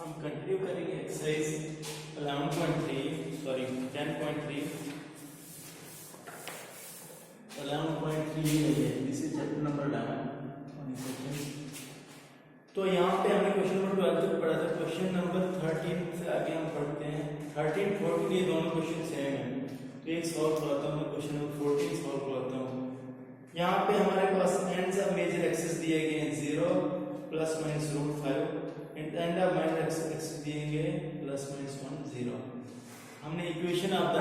हम कंटिन्यू करेंगे exercise 11.3 sorry 10.3 11.3 है, दिस इज चैप्टर नंबर 11। तो यहाँ पे हमने क्वेश्चन नंबर 12 तक पढ़ा था। क्वेश्चन नंबर 13 से आगे हम पढ़ते हैं। 13 14 ये दोनों क्वेश्चन सेम है, तो एक सॉल्व करवाता हूँ मैं। क्वेश्चन नंबर 14 सॉल्व करवाता हूँ। यहाँ पे हमारे पास एंड्स ऑफ मेजर एक्सिस दिए गए हैं 0 plus minus √5 end of minor axis दिए गए प्लस माइनस 1 0। हमने equation of the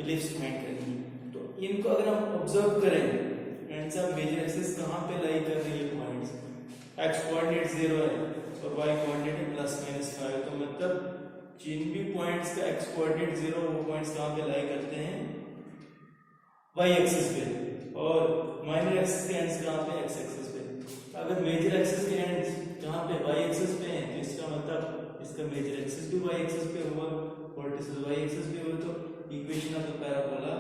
ellipse find करनी है। तो इनको अगर हम ऑब्जर्व करें, एंड्स ऑफ मेजर एक्सिस कहाँ पे लाई कर रही है पॉइंट्स, x कोऑर्डिनेट 0 है और y कोऑर्डिनेट है प्लस माइनस 5। तो मतलब जिन भी पॉइंट्स का x कोऑर्डिनेट 0 वो पॉइंट्स कहाँ पे लाई करते हैं, y एक्सिस पे, और माइनर एक्सिस के एंड्स कहाँ पे, x एक्सिस पे। अगर मेजर एक्सिस के एंड्स जहाँ पे y एक्सिस पे हैं तो इसका मतलब इसका मेजर एक्सिस भी y एक्सिस पे हुआ, वर्टिसेस y एक्सिस पे हुआ। तो इक्वेशन ऑफ द पैराबोला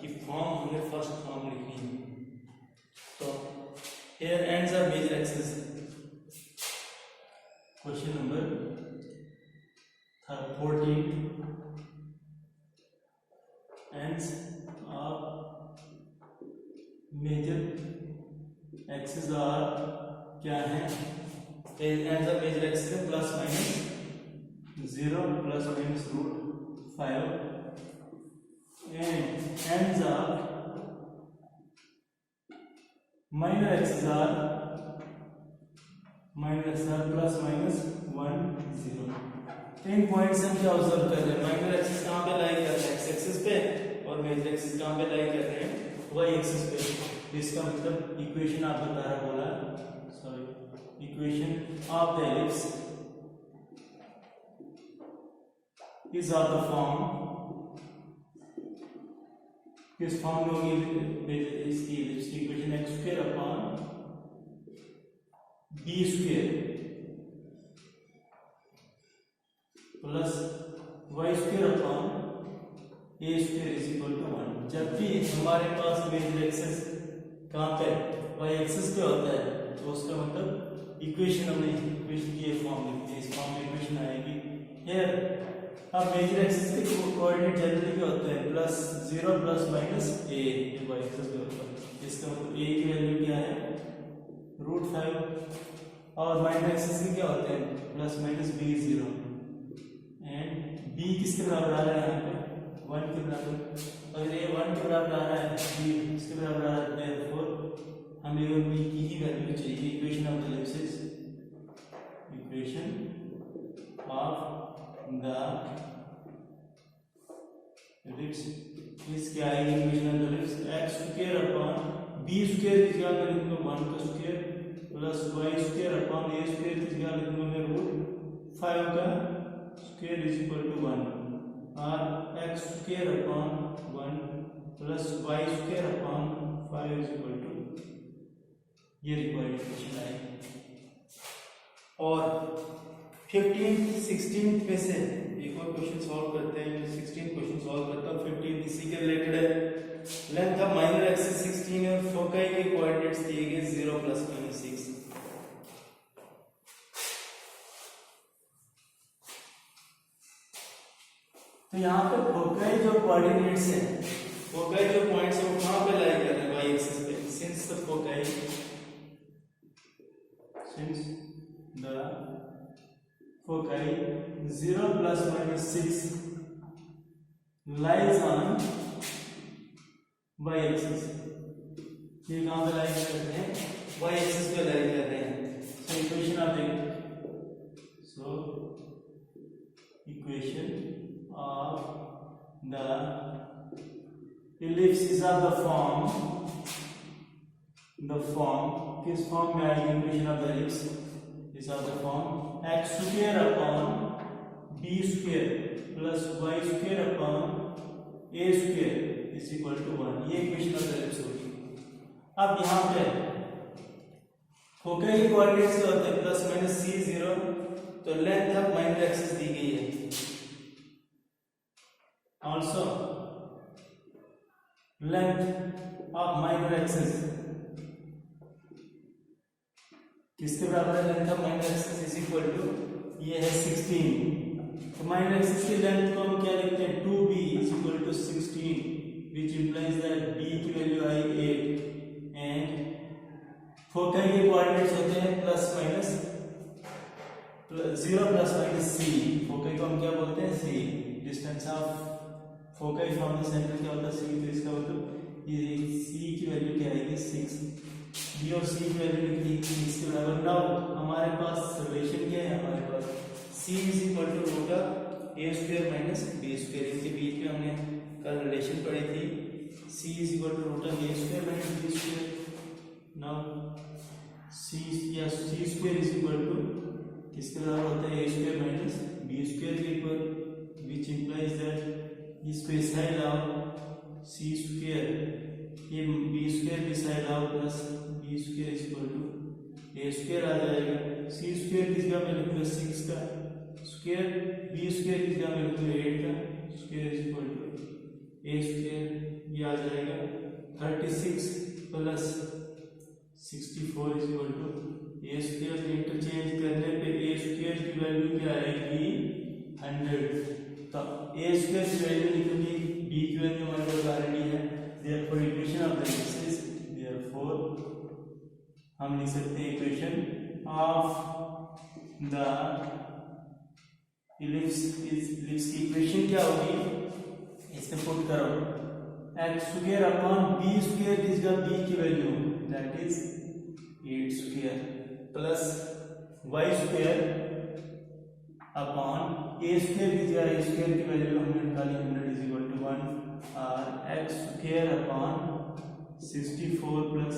की फॉर्म हमें फर्स्ट फॉर्म लिखनी है। तो here ends of major axis, question number 14 ends of major axis are क्या है, एंड्स ऑफ मेजर एक्सिस है plus minus 0 plus minus √5 and ends of minor axis are plus minus 1 0। इन points हम क्या observe कर रहे हैं, माइनर एक्सिस कहाँ पे लाई कर रहे हैं, एक्स एक्सिस पे, और मेजर एक्सिस कहाँ पे लाई कर रहे हैं, वाई एक्सिस पे। इसका मतलब इक्वेशन आप बता रहा बोला, sorry equation of the ellipse is of the form, किस फॉर्म में होगी इसकी एलिप्स की equation, x square upon B square plus y square upon A square is equal to 1। जब भी हमारे पास मेजर एक्सिस कहाँ पे, वाई एक्सिस पे होता है, तो उसका मतलब इक्वेशन हमने इक्वेशन की ये फॉर्म लिखते हैं, इस फॉर्म में इक्वेशन आएगी। हियर अब मेजर एक्सिस के कोऑर्डिनेट जनरली क्या होते हैं, प्लस 0 प्लस माइनस a, ये वाई एक्सिस पे होता है। इसका मतलब a की वैल्यू क्या है, √5, और माइनर एक्सिस के क्या होते हैं, plus minus b 0 and b किसके बराबर आ रहा है, यहाँ पे 1 के बराबर। अगर ये 1 के बराबर आ रहा है, b किसके बराबर आ रहा है, therefore हमें और b की ही वैल्यू चाहिए। Equation of the ellipse, equation of the ellipse इस क्या आएगी, equation of the ellipse x square upon b square की जगह मैं लिखूंगा 1 का square plus y square upon a square की जगह लिखूंगा मैं √5 का स्क्वायर इज इक्वल टू 1, और x square upon 1 plus y square upon 5 is equal to, ये रिक्वायर्ड इक्वेशन आएगी। और 15 16 में से एक और क्वेश्चन सॉल्व करते हैं। जो 16 क्वेश्चन सॉल्व करता हूँ, 15 इसी के रिलेटेड है। लेंथ ऑफ माइनर एक्सिस 16 है और फोकाई के कोऑर्डिनेट्स दिए गए 0 प्लस माइनस 6। तो यहाँ पे फोकाई जो कोऑर्डिनेट्स हैं, फोकाई जो पॉइंट्स है वो कहाँ पे लाई कर रहे हैं, वाई एक्सिस पे। Since the foci, since the foci 0 plus minus 6 lies on y axis, ये कहाँ पे लाई कर रहे हैं, वाई एक्सिस पे लाई कर रहे हैं। सो इक्वेशन आप देखिए, so equation of the ellipse is of the form किस फॉर्म में आएगी, equation of the ellipse is of the form x square upon b square plus y square upon a square is equal to 1। ये equation of the ellipse होगी। अब यहाँ पे focal coordinates क्या होते हैं, प्लस माइनस c 0, तो length of minor axis दी गई है। Also length of minor axis किसके बराबर है, length of minor axis is equal to ये है 16। तो माइनर एक्सिस की लेंथ को हम क्या लिखते हैं 2b is equal to 16 which implies that b की वैल्यू आई 8 एंड फोकल के कोऑर्डिनेट्स होते हैं plus minus 0 plus minus c। Focal को हम क्या बोलते हैं c। Distance of focal from the centre क्या होता है c। तो इसका मतलब ये c की वैल्यू क्या आएगी 6। b और c की वैल्यू निकली इसके बराबर। नाउ हमारे पास रिलेशन क्या है, हमारे पास c is equal to root of a square minus b square. इनके बीच में हमने कल रिलेशन पढ़ी थी c is equal to root of a square minus b square. Now c या c square is equal to किसके बराबर होता है a square minus b square के इक्वल विच इंप्लाइज दैट इस पे साइड आओ c स्क्वायर ये b स्क्वायर की साइड आओ plus b square is equal to a square आ जाएगा। c स्क्वायर किसका मैं लिखूंगा 6 का स्क्वायर, b स्क्वायर किसका मैं लिखूंगा 8 का square is equal to a square ये आ जाएगा 36 plus 64 is equal to a square. Interchange करने पे a स्क्वायर की वैल्यू क्या आएगी 100। तो a स्क्वायर की वैल्यू निकली, b की वैल्यू हमारे पास ऑलरेडी है। Therefore equation of the axis, therefore हम लिख सकते हैं इक्वेशन ऑफ द इलिप्स की इक्वेशन क्या होगी इसमें पुट करो x square upon b square किसका b की value that is 8 square plus y square upon a square किसका a स्क्वायर की वैल्यू हमने निकाली 100 इज इक्वल टू 1 और x square upon 64 plus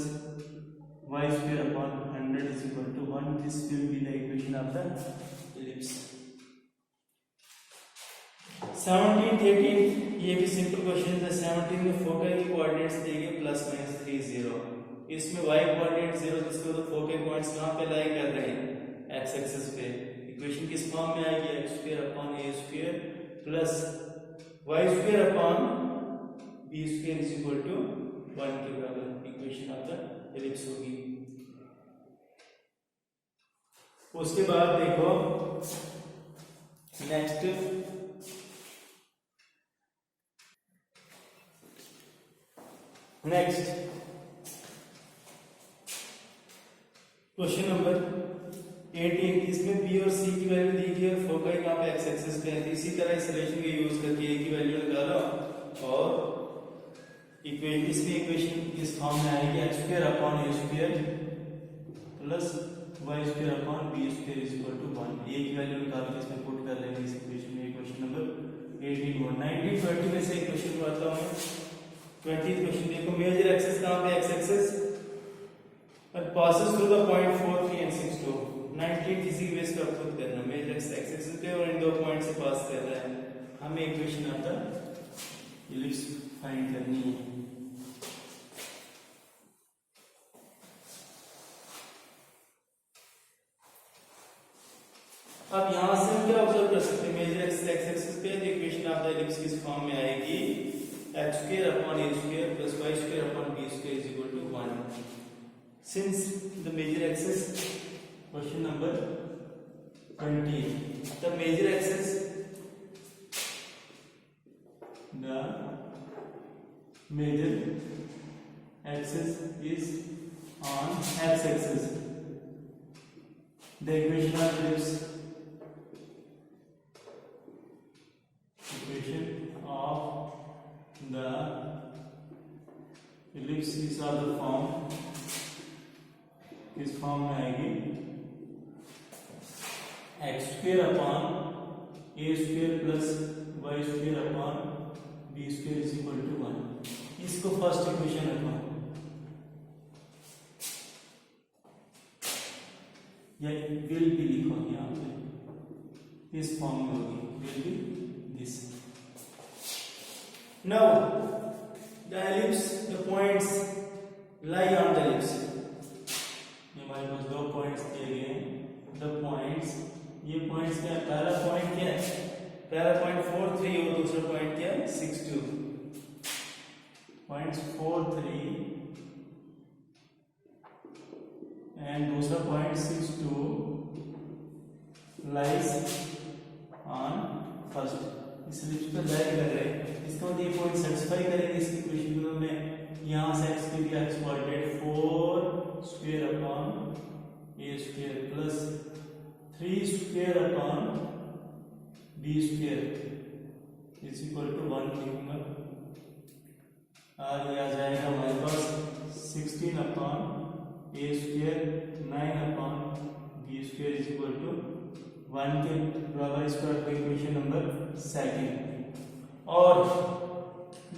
y square upon 100 is equal to 1। This will be the equation of the ellipse. 17 18 ये भी simple question है। 17 में focal के कोऑर्डिनेट्स दिए प्लस माइनस 3 0। इसमें y कोऑर्डिनेट 0 जिसको तो फोकल पॉइंट्स कहां पे लाई कर रहे हैं x एक्सिस पे। इक्वेशन किस फॉर्म में आएगी x square upon a square plus y square upon b square is equal to 1 के बराबर इक्वेशन ऑफ द इलिप्स होगी। उसके बाद देखो नेक्स्ट क्वेश्चन नंबर 18। इसमें b और c की वैल्यू दी गई है, फोकल कहां पे x एक्सिस पे है। इसी तरह इस रिलेशन का यूज करके a की वैल्यू निकालो और इसमें इक्वेशन इस फॉर्म में आएगी x square upon a square plus y square upon b square is equal to 1। a की वैल्यू निकाल के इसमें पुट कर लेंगे इस इक्वेशन में। क्वेश्चन नंबर 18 19 20 में से एक क्वेश्चन बताता हूं मैं। 20th क्वेश्चन देखो मेजर एक्सिस कहां पे x एक्सिस और passes through the point 4 3 and 6 2। 19 इसी बेस पर खुद करना मेजर एक्सिस पे और इन दो पॉइंट से पास कर रहा है। हमें इक्वेशन आता इलिप्स फाइंड करनी है। अब यहां से हम क्या ऑब्जर्व कर सकते हैं मेजर एक्सिस x एक्सिस पे इक्वेशन ऑफ द इलिप्स किस फॉर्म में आएगी x square upon a square plus y square upon b square is equal to 1। Since the major axis, question number 20, the major axis is on x axis. The equation of ellipse, equation of the ellipse is of the form, इस form में आएगी x square upon a square plus y square upon b square is equal to 1। इसको first equation रखो या will be लिखो यहाँ पे इस फॉर्म में होगी will be this. Now the ellipse the points lie on the ellipse. हमारे पास दो पॉइंट्स दिए गए हैं। द पॉइंट्स ये पॉइंट्स क्या है, पहला पॉइंट क्या है, पहला पॉइंट 4 3 और दूसरा पॉइंट क्या है 6 2। पॉइंट्स 4 3 एंड दूसरा पॉइंट 6 2 लाइज ऑन फर्स्ट, इस लिस्ट पे लाइक कर रहे हैं, इसका मतलब ये पॉइंट सेटिस्फाई करेंगे इसकी इक्वेशन को। हमने यहाँ से x को दिया exploited 4 square upon a square plus 3 square upon b square is equal to 1 लिखूंगा, और ये आ जाएगा हमारे पास 16 upon a square 9 upon b square is equal to 1 के बराबर। इसको इक्वेशन नंबर सेकंड। और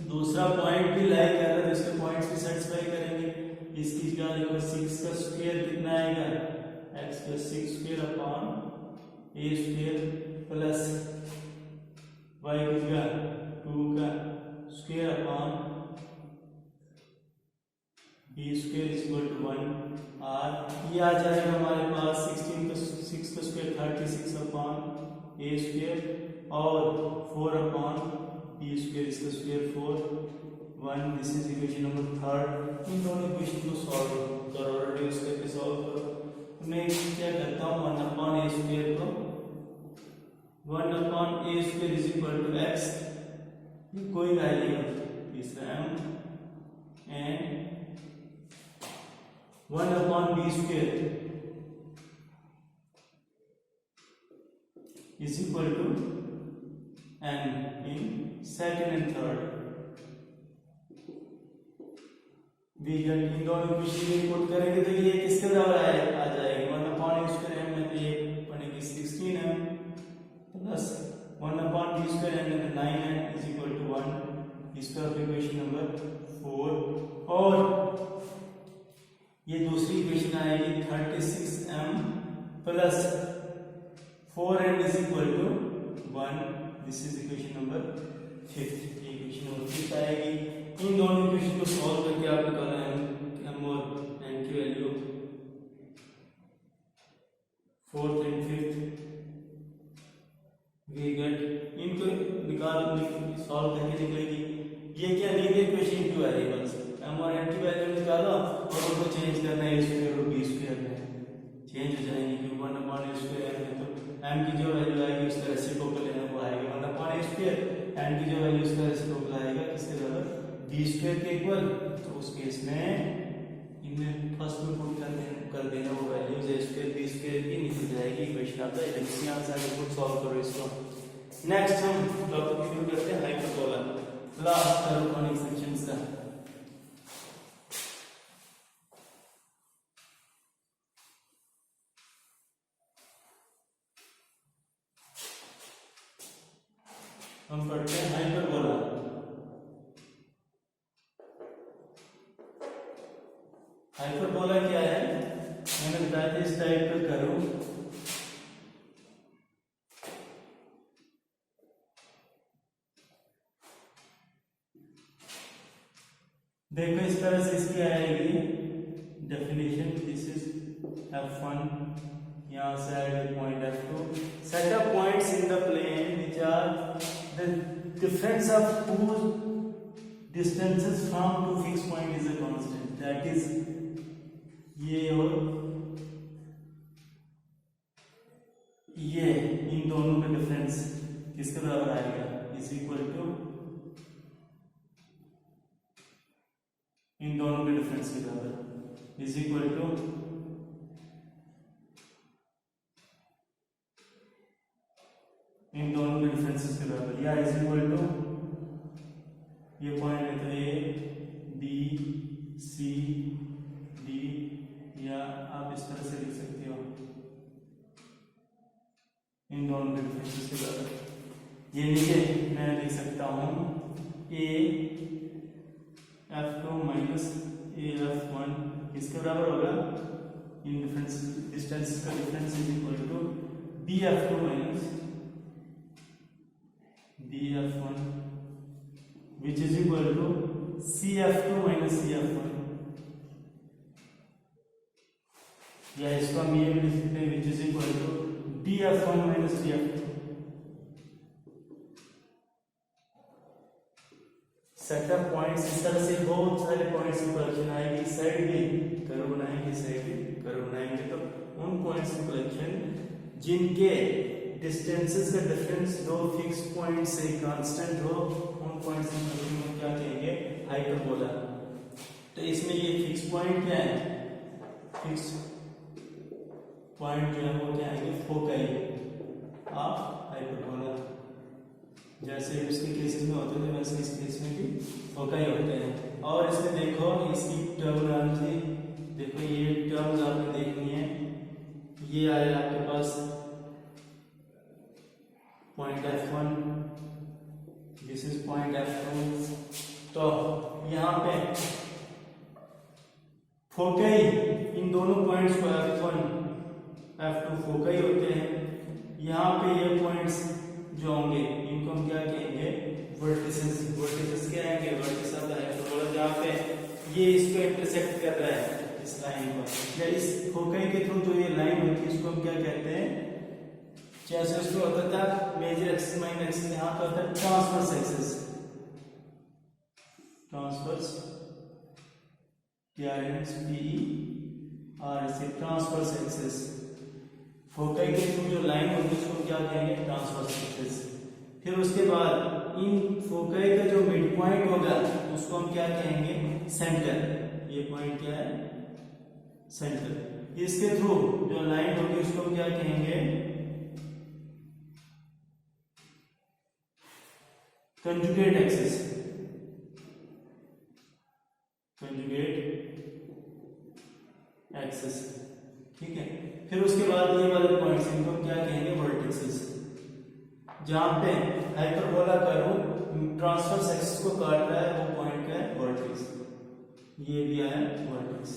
दूसरा पॉइंट भी लाइक कर रहा है, इसके पॉइंट्स भी सेटिस्फाई करेंगे। इसकी क्या लिखो, 6 का स्क्वायर कितना आएगा, x plus 6 square upon a square plus y कितना 2 का square upon b square is equal to 1, और ये आ जाएगा हमारे पास 16 का 6 का स्क्वायर 36 अपॉन a स्क्वायर और 4 अपॉन b स्क्वायर, इसका square 4 1। This is equation number third. इन दोनों इक्वेशन को सॉल्व करो, रिड्यूस करके सॉल्व करो। मैं क्या करता हूँ, 1 अपॉन a स्क्वायर को 1 upon a square is equal to x, कोई वैल्यू तीसरा m, एंड 1 upon b square is equal to n in second and third। वीगन इन दोनों इक्वेशन में पुट करेंगे तो ये किसके बराबर आ जाएगी, 1 अपॉन a स्क्वायर m में तो ये बनेगी 16m plus 1 upon b square m में 9n इज इक्वल टू 1। इसका इक्वेशन नंबर 4। और ये दूसरी इक्वेशन आएगी 36m plus 4n is equal to 1। This is equation number 5। Equation number 5 आएगी। इन दोनों इक्वेशन को सॉल्व करके आप निकालना है m और n की value 4th and 5th। We get इनको निकाल सॉल्व करके निकलेगी। ये क्या linear equation two variables, m और n की वैल्यू निकालो और उनको चेंज करना है a स्क्वायर और b स्क्वायर में, चेंज हो जाएंगे। क्योंकि 1 अपॉन a स्क्वायर है तो m की जो वैल्यू आएगी उसका रेसिप्रोकल लेना वो आएगा 1 अपॉन a स्क्वायर, n की जो वैल्यू उसका रेसिप्रोकल आएगा किसके बराबर, b स्क्वायर के इक्वल। तो उस केस में इनमें फर्स्ट में पुट कर देना वो values a square b square की निकल जाएगी। इक्वेशन आता है जब यहाँ से आगे खुद सॉल्व करो इसको। नेक्स्ट हम टॉपिक शुरू करते हैं हाइपरबोला, लास्ट कॉनिक सेक्शंस का। हम पढ़ते हैं हाइपरबोला। हाइपरबोला क्या है, मैंने बताया था इस टाइप का करूं। देखो इस तरह से इसकी आएगी डेफिनेशन। दिस इज f1, यहाँ से आएगा point f2। Set up points in the plane which are the difference of whose distances from two fixed point is a constant, that is ये और ये, इन दोनों का डिफरेंस किसके बराबर आएगा, इज इक्वल टू इन दोनों के डिफरेंस के बराबर, इज इक्वल टू इन दोनों के डिफरेंसेस के बराबर, या इज इक्वल टू ये पॉइंट है तो ए बी सी डी, या आप इस तरह से लिख सकते हो इन दोनों के डिफरेंसेस के बराबर। ये नीचे मैं लिख सकता हूं ए f2 माइनस ए f1 किसके बराबर होगा, इन डिफरेंस डिस्टेंस का difference is equal to B f2 minus B f1 which is equal to CF2 minus CF1, या इसको हम ये भी लिख सकते हैं which is equal to DF1 minus DF2। Setup points इस तरह से बहुत सारे पॉइंट्स की कलेक्शन आएगी। साइड भी कर्व बनाएंगे, साइड भी कर्व बनाएंगे, तो उन पॉइंट्स की कलेक्शन जिनके डिस्टेंसेस का डिफरेंस दो फिक्स पॉइंट से कांस्टेंट हो, उन पॉइंट्स में क्या कहेंगे, हाइपरबोला। तो इसमें ये फिक्स पॉइंट क्या है, फिक्स पॉइंट जो है वो क्या है, फोकाई ऑफ हाइपरबोला। जैसे उसके केसेस में होते थे वैसे इस केस में भी फोकाई होते हैं। और इसमें देखो इसकी टर्मिनोलॉजी देखो, ये टर्म्स आपने देखनी है। ये आया आपके पास point F1, this is point F2। तो यहाँ पे फोकाई इन दोनों पॉइंट्स को F1 F2 फोकाई होते हैं। यहाँ पे ये पॉइंट्स जो होंगे इनको हम क्या कहेंगे, वर्टिसेस। वर्टिसेस क्या आएंगे, वर्टिस ऑफ द हाइपरबोला, जहाँ पे ये इसको इंटरसेक्ट कर रहा है इस लाइन को, या इस फोकाई के थ्रू जो ये लाइन होती है इसको हम क्या कहते हैं, जैसे उसको होता था मेजर एक्सिस माइनर एक्सिस, यहाँ पे होता है transverse axis. Transverse transverse axis, foci के थ्रू जो लाइन होती है उसको क्या कहेंगे, ट्रांसवर्स एक्सिस। फिर उसके बाद इन फोकाई का जो मिड पॉइंट होगा उसको हम क्या कहेंगे, सेंटर। ये पॉइंट क्या है, सेंटर। इसके थ्रू जो लाइन होगी उसको हम क्या कहेंगे, कंजुगेट एक्सिस। कंजुगेट एक्सिस, ठीक है। फिर उसके बाद ये वाले पॉइंट्स इनको हम क्या कहेंगे, वर्टिसेस। जहां पे हाइपरबोला का रूट ट्रांसवर्स एक्सिस को काट रहा है वो पॉइंट क्या है, वर्टिस। ये भी आया वर्टिस।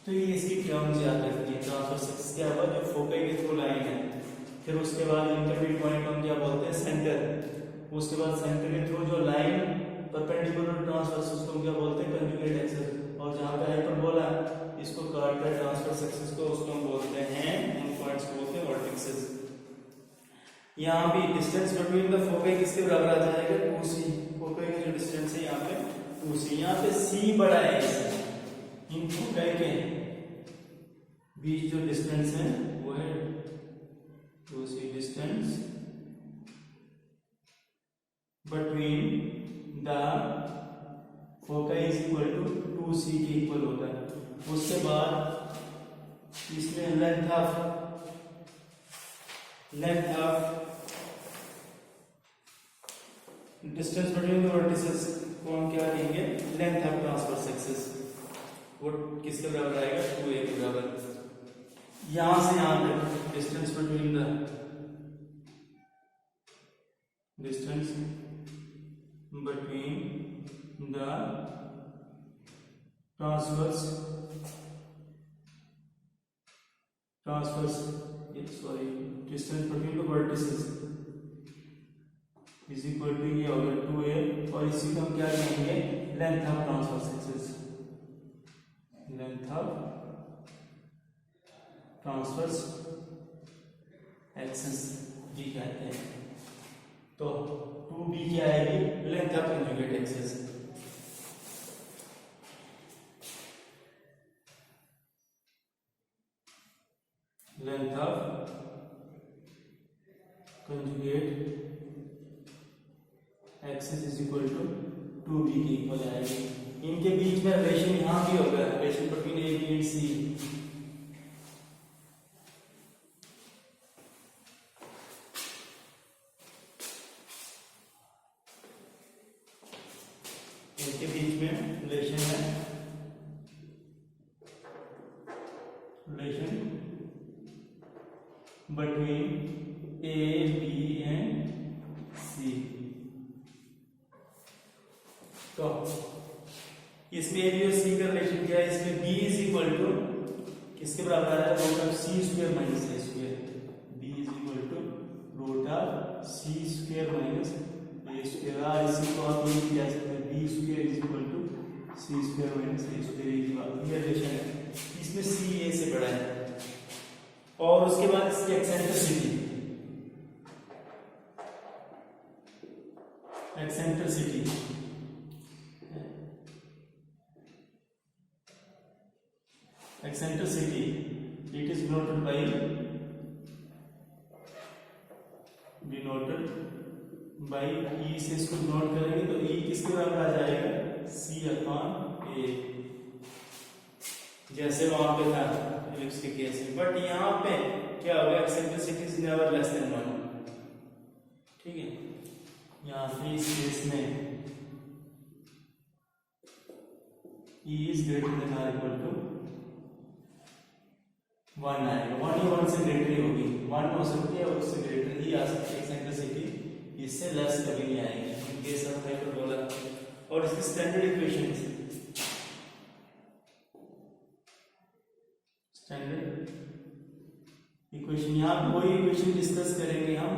तो ये इसकी टर्म्स याद रखिए, ट्रांसवर्स एक्सिस क्या हुआ, जो फोकाई के थ्रू लाइन है। फिर उसके बाद इंटरमीडिएट पॉइंट हम क्या बोलते हैं, सेंटर। उसके बाद सेंटर के थ्रू जो लाइन परपेंडिकुलर ट्रांसवर्स उसको हम क्या बोलते हैं, कंजुगेट एक्सिस। और जहां पे हाइपरबोला इसको काट कर ट्रांसवर्स एक्सिस को, उसको हम बोलते हैं, उन पॉइंट्स को बोलते हैं वर्टिसेस। यहाँ भी डिस्टेंस बिटवीन द फोकाई किसके बराबर आ जाएगा, 2c। फोकाई का जो डिस्टेंस है यहाँ पे 2c, यहाँ पे c बड़ा है। इन फोकाई के बीच जो डिस्टेंस है वो है 2c distance between the foci is equal to 2c के इक्वल होगा। उसके बाद इसमें length of distance between the vertices को हम क्या कहेंगे, लेंथ ऑफ ट्रांसवर्स एक्सिस। वो किसके बराबर आएगा, 2a के बराबर। यहां से यहां तक distance between the transverse distance between the vertices is equal to, ये हो गया 2a। और इसी को हम क्या कहेंगे, length of transverse axis. Length of transverse axis ये कहते हैं। तो 2b क्या आएगी, length of conjugate axis. Length of conjugate axis is equal to 2b के इक्वल आएगी। इनके बीच में रिलेशन यहां भी होगा, relation between a b and c। इनके बीच में रिलेशन है, relation between a b and c। तो इसमें a b और c का रिलेशन क्या है, इसमें b इज इक्वल टू किसके बराबर आ रहा है, root of c square minus a square. b is equal to root of c square minus a square. और इसी को आप ये भी कह सकते हैं, b square is equal to c square minus a square. ये रिलेशन है, इसमें c a से बड़ा है। और उसके बाद इसकी eccentricity, eccentricity it is denoted by denoted by E से इसको नोट करेंगे तो ई किसके बराबर आ जाएगा सी अपॉन ए, जैसे वहां पे था इलिप्स के केस में। बट यहाँ पे क्या होगा eccentricity is never less than 1, ठीक है। यहाँ पे इस केस में E is greater than or equal to 1 आएगा। 1 ही 1 से ग्रेटर ही होगी, 1 हो सकती है और उससे ग्रेटर ही आ सकती है एक्सेंट्रिसिटी, इससे लेस कभी नहीं आएगी इन केस ऑफ हाइपरबोला। और इसकी स्टैंडर्ड इक्वेशन यहाँ पे वही इक्वेशन डिस्कस करेंगे हम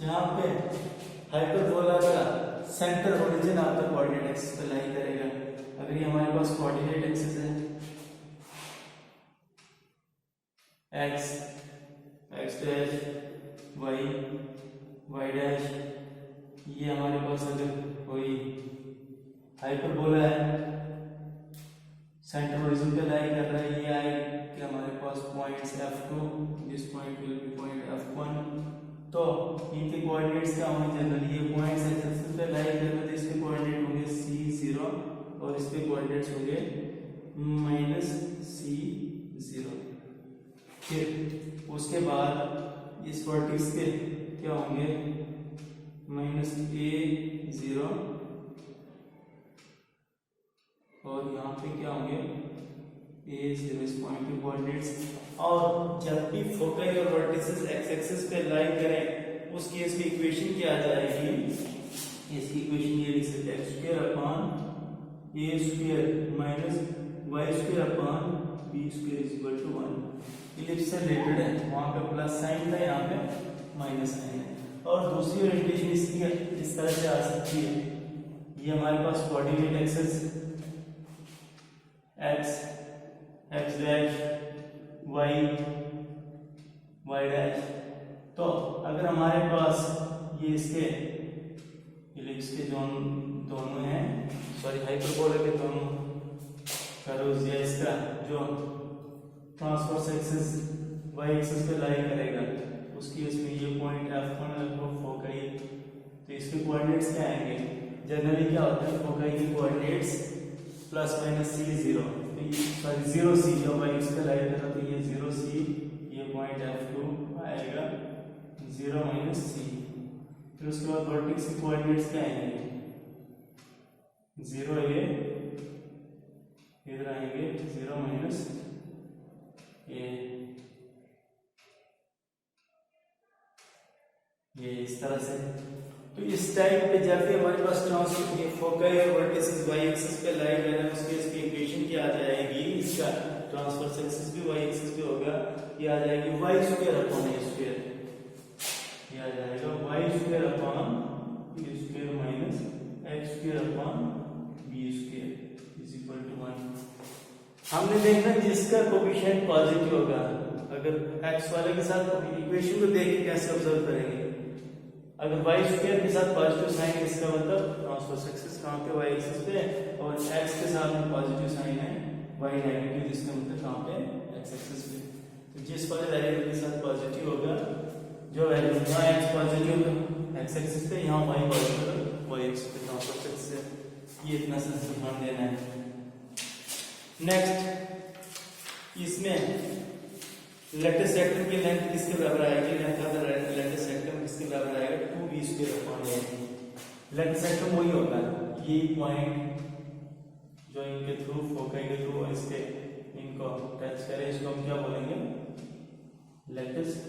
जहां पे हाइपरबोला का सेंटर ओरिजिन आपका कोऑर्डिनेट एक्सिस पे लाई करेगा। अगर ये हमारे पास कोऑर्डिनेट एक्सिस है x x dash y y dash, ये हमारे पास अगर कोई हाइपरबोला है सेंटर ओरिजिन पे लाई कर रहा है, ये आए कि हमारे पास points f2, this point will be point f1, तो इनके कोऑर्डिनेट्स क्या होंगे जनरली ये पॉइंट्स एक्सिस पे लाई कर रहे हैं तो इसके कोऑर्डिनेट होंगे c0 और इसके कोऑर्डिनेट्स होंगे -c0। फिर उसके बाद इस वर्टेक्स के क्या होंगे -a0 और यहाँ पे क्या होंगे a0, इस पॉइंट के कोऑर्डिनेट्स। और जब भी फोकस और वर्टिसेस एक्स एक्सिस पे लाई करें उस केस की इक्वेशन क्या आ जाएगी, इसकी इक्वेशन ये लिख सकते हैं x² upon a² minus y² upon b² is equal to 1। Ellipse से रिलेटेड है, वहां पे प्लस साइन था, यहाँ पे माइनस साइन है। और दूसरी ओरिएंटेशन इसकी इस तरह से आ सकती है, ये हमारे पास coordinate axis x x dash y y dash, तो अगर हमारे पास ये इसके इलिप्स के दोनों हैं, सॉरी हाइपरबोला के दोनों कर्व्स या इसका जो ट्रांसवर्स एक्सिस y एक्सिस पे लाई करेगा उस केस में ये पॉइंट f1 लगभग फोकाई, तो इसके कोऑर्डिनेट्स क्या आएंगे जनरली क्या होता है फोकाई के कोऑर्डिनेट्स प्लस माइनस c0, तो ये सॉरी 0c जो y एक्सिस पे लाई कर रहा तो ये 0c, ये पॉइंट f2 आएगा 0 माइनस c। फिर उसके बाद वर्टेक्स के कोऑर्डिनेट्स क्या आएंगे 0 a, इधर आएंगे 0 माइनस a, ये इस तरह से। तो इस टाइप पे जब भी हमारे पास ट्रांसफर ये फोकाई और वर्टिसेस y एक्सिस पे लाई कर रहे हैं उसके इसकी इक्वेशन क्या आ जाएगी, इसका ट्रांसवर्स एक्सिस भी y एक्सिस पे होगा, ये आ जाएगी y² अपॉन a², ये आ जाएगा y² upon a² minus x² upon b² is equal to 1। हमने देखा जिसका कोएफिशिएंट पॉजिटिव होगा, अगर x वाले के साथ इक्वेशन को देख के कैसे ऑब्जर्व करेंगे, अगर y² के साथ पॉजिटिव साइन है इसका मतलब ट्रांसवर्स एक्सिस कहां पे y एक्सिस पे, और x के साथ में पॉजिटिव साइन है y नेगेटिव, जिसका मतलब कहां पे x एक्सिस पे। तो जिस वाले वेरिएबल के साथ पॉजिटिव होगा, जो वैल्यू यहां x पॉजिटिव होगा x एक्सिस पे, यहां y पॉजिटिव होगा y एक्सिस पे ट्रांसवर्स एक्सिस है। ये इतना सा ध्यान देना है। नेक्स्ट इसमें लेटेस्ट सेक्टर की लेंथ किसके बराबर आएगी, length of the latest sector किसके बराबर आएगा 2b² upon a। Latest sector वही होगा ये पॉइंट जो इनके थ्रू फोकाई के थ्रू इसके इनको टच करे, इसको हम क्या बोलेंगे लेटेस्ट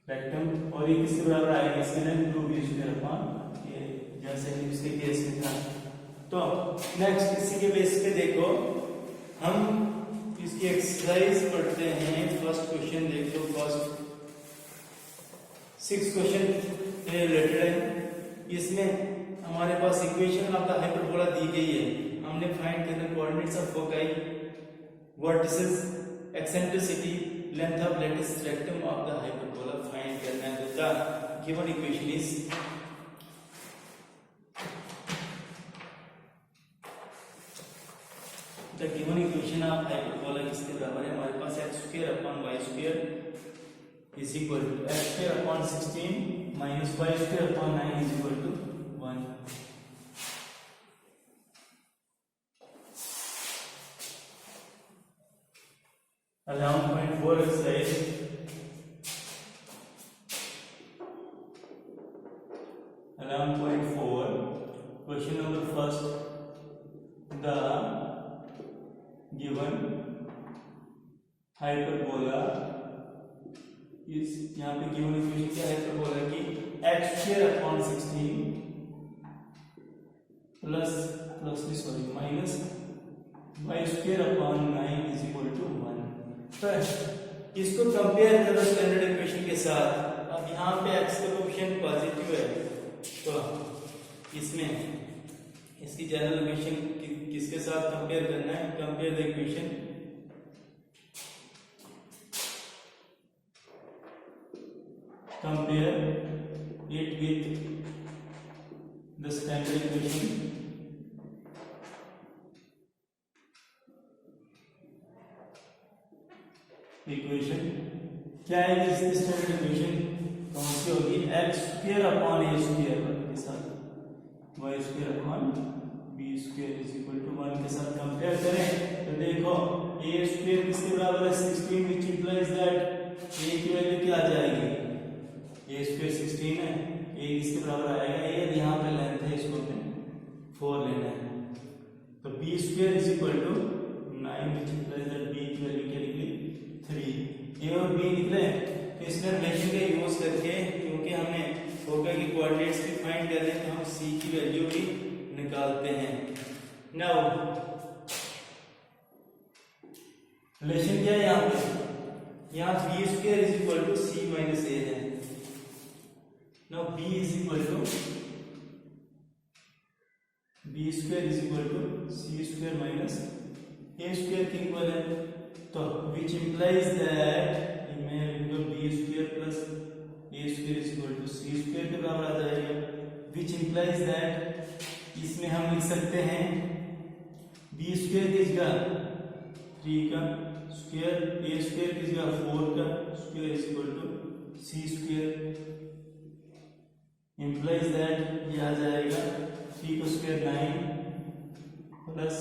रेक्टम, और ये किसके बराबर आएगा इसके लेंथ 2b² अपॉन a, जैसे इसके केस में था। तो नेक्स्ट इसी के बेस पे देखो हम इसकी एक्सरसाइज पढ़ते हैं। फर्स्ट क्वेश्चन देख लो, फर्स्ट 6 क्वेश्चन रिलेटेड है। इसमें हमारे पास इक्वेशन ऑफ द हाइपरबोला दी गई है, हमने फाइंड करना coordinates of foci, vertices, eccentricity, length of latus rectum of the hyperbola find करना है। तो the given equation is the given equation of hyperbola किसके बराबर है, हमारे पास x² upon y² is equal to x square upon 16 minus y square upon 9 is equal to 1। Around 0.4 exercise. Around 0.4. Question number first. The given hyperbola is, यहाँ पे given equation क्या है hyperbola की x square upon 16 minus y square upon 9 is equal to 1। तो इसको compare करो standard equation के साथ। अब यहाँ पे x का कोएफिशिएंट पॉजिटिव है, तो इसमें इसकी जनरल इक्वेशन किसके साथ कंपेयर करना है? Compare the equation compare it with the standard equation क्या है इसकी स्टैंडर्ड इक्वेशन? कौन सी होगी? x square upon a square के साथ y square upon b square is equal to 1 के साथ कंपेयर करें तो देखो a स्क्वायर किसके बराबर है? 16, व्हिच इंप्लाइज दैट a की वैल्यू क्या आ जाएगी? a स्क्वायर 16 है, a किसके बराबर आएगा? a यहां पे लेंथ है, इसको हमें 4 लेना है, तो b square is equal to 9, which implies that b की वैल्यू क्या निकली? 3। a और b निकले, तो इसमें रिलेशन का यूज करके, क्योंकि हमें फोकस की कोऑर्डिनेट्स भी फाइंड करने हैं, तो हम c की वैल्यू भी निकालते हैं। नाउ रिलेशन क्या है यहाँ पे? यहाँ b square is equal to c minus a है। Now b square is equal to c square minus a square के इक्वल है, तो which implies that मैं लिखूंगा b square plus a square is equal to c square के बराबर आ जाएगा, which implies that इसमें हम लिख सकते हैं b स्क्वायर की जगह 3 का स्क्वायर, a स्क्वायर की जगह 4 का square is equal to c square, implies that ये आ जाएगा 3 का square 9 plus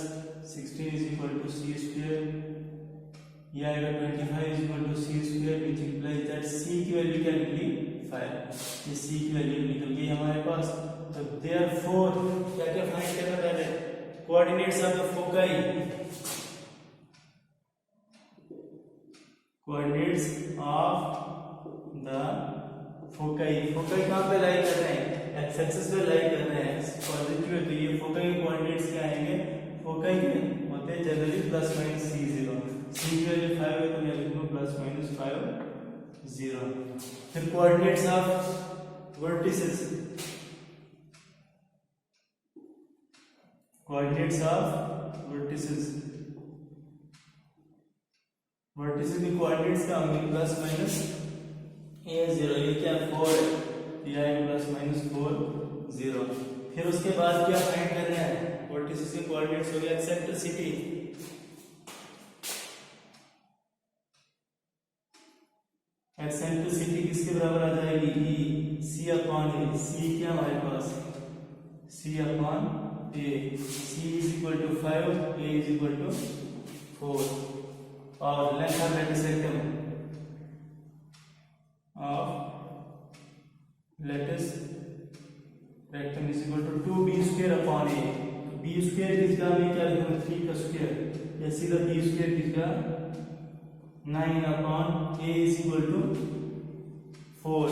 16 is equal to c square, ये आएगा 25 is equal to c square, which implies that c की वैल्यू क्या निकली? 5। ये c की वैल्यू निकल गई हमारे पास। तो देयरफॉर क्या क्या फाइंड करना पहले? Coordinates of the foci, coordinates of the foci, foci कहां पे लाई कर रहे हैं? एक्स एक्सिस पे लाई कर रहे हैं, पॉजिटिव है, तो ये फोकाई के कोऑर्डिनेट्स क्या आएंगे? फोकाई के होते हैं generally plus minus c0, c की वैल्यू 5 है, तो मैं लिखूंगा प्लस माइनस 5 0। फिर coordinates of vertices, coordinates of vertices, vertices की कोऑर्डिनेट्स का होंगे प्लस माइनस a0, ये क्या 4 है, ये आएगा प्लस माइनस 4 0। फिर उसके बाद क्या फाइंड करना है? वर्टिसेस के कोऑर्डिनेट्स हो गया एक्सेंट्रिसिटी, एक्सेंट्रिसिटी किसके बराबर आ जाएगी? e c upon a, c क्या हमारे पास? c upon a, c is equal to 5, a is equal to 4, और length of latus rectum of latus rectum is equal to 2b square upon a, b square की जगह में क्या लिखूंगा? 3 का स्क्वायर, या सीधा b स्क्वायर की जगह 9 upon a is equal to 4,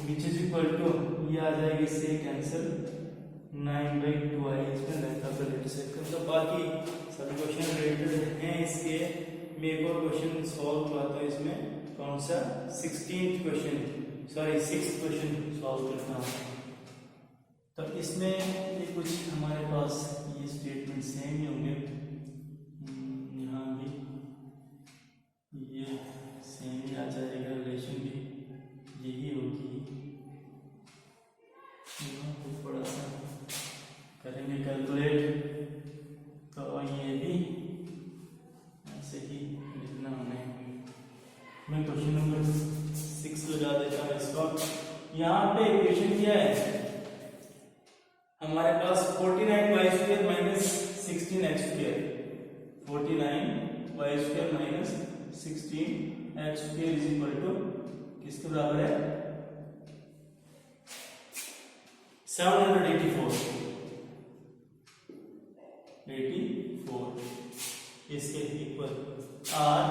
which is equal to, ये आ जाएगी इससे कैंसिल 9/2 आई इसमें लेंथ ऑफ द लेटिसेक्टम। तो बाकी सब क्वेश्चन रिलेटेड हैं इसके। मैं एक और क्वेश्चन सॉल्व करता हूँ इसमें, कौन सा? 6th क्वेश्चन सॉल्व करता हूँ। तो इसमें ये कुछ हमारे पास ये स्टेटमेंट सेम ही होंगे, यहाँ भी ये सेम ही आ जाएगा, रिलेशन भी यही होगी। तो थोड़ा सा करेंगे कैलकुलेट, तो ये भी ऐसे ही लिखना हमें। मैं क्वेश्चन नंबर 6 यहाँ पे इक्वेशन क्या है हमारे पास 49y² minus 16x², 49y² minus 16x² is equal to किसके बराबर है 784 इसके इक्वल आर।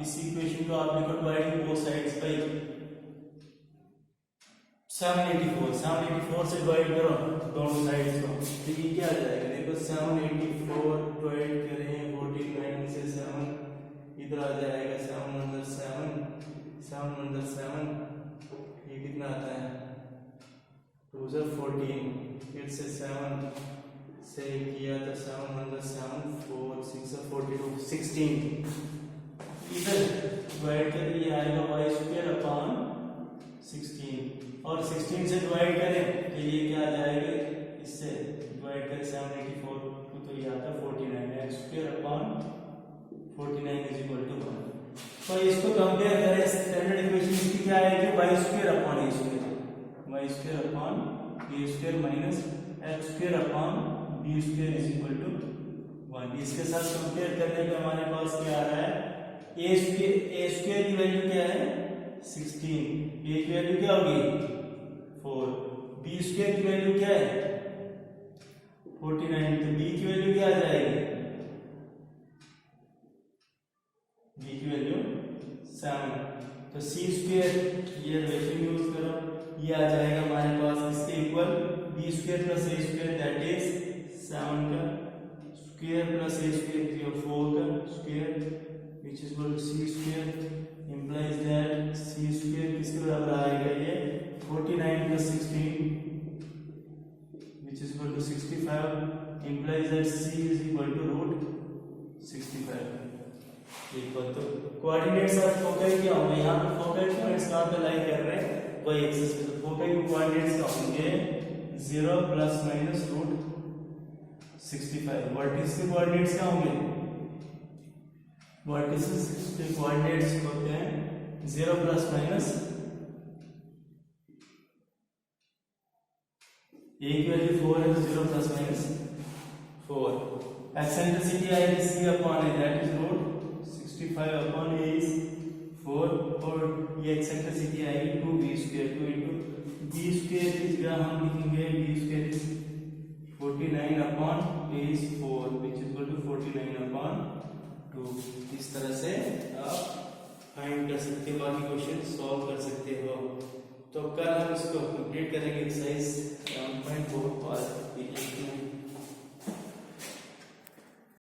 इस इक्वेशन को आप लिखो डिवाइडिंग बोथ साइड्स बाय 784 से डिवाइड करो दोनों साइड्स को, तो ये क्या आ जाएगा देखो 784 डिवाइड करें 49 से 7 इधर आ जाएगा 7 ये कितना आता है 2 से 14 फिर से 7 से किया तो 7 4 6 42 16 इधर डिवाइड करें ये आएगा y² अपॉन 16 और 16 से डिवाइड करें तो ये क्या आ जाएगा इससे डिवाइड करें 784 को तो ये आता है 49 x² upon 49 is equal to 1। तो इसको कंपेयर करें स्टैंडर्ड इक्वेशन इसकी क्या आएगी y² upon a² minus x² upon b² is equal to 1। इसके साथ कंपेयर करने पे हमारे पास क्या आ रहा है a² की वैल्यू क्या है 16, a की वैल्यू क्या होगी 4, b² की वैल्यू क्या है 49, तो b की वैल्यू क्या आ जाएगी b की वैल्यू 7, तो c² ये रिलेशन यूज करो ये आ जाएगा हमारे पास इसके equal b² plus a² that is 7 का स्क्वायर प्लस a² 4 का square which is equal to c² implies that c² किसके बराबर आएगा ये 49 plus 16 which is equal to 65 implies that c is equal to root 65 equal तो coordinates of focus क्या होंगे यहाँ पे फोकस पॉइंट्स कहाँ पे लाई कर रहे हैं वही एक्सिस पे, तो फोकस के कोऑर्डिनेट्स क्या होंगे 0 प्लस माइनस रूट 65। वर्टिस के कोऑर्डिनेट्स क्या होंगे वर्टिसेस के कोऑर्डिनेट्स होते हैं 0 प्लस माइनस a की वैल्यू 4 है तो 0 प्लस माइनस 4। एक्सेंट्रिसिटी आएगी c upon a that is root 65 upon a is 4 और ये एक्सेंट्रिसिटी आएगी 2b² 2 into b² की जगह हम लिखेंगे b² is 49 upon a is 4 which is equal to 49 upon 2। इस तरह से आप फाइंड कर सकते हो बाकी क्वेश्चन सॉल्व कर सकते हो। तो कल हम इसको कंप्लीट करेंगे एक्सरसाइज 1.4 और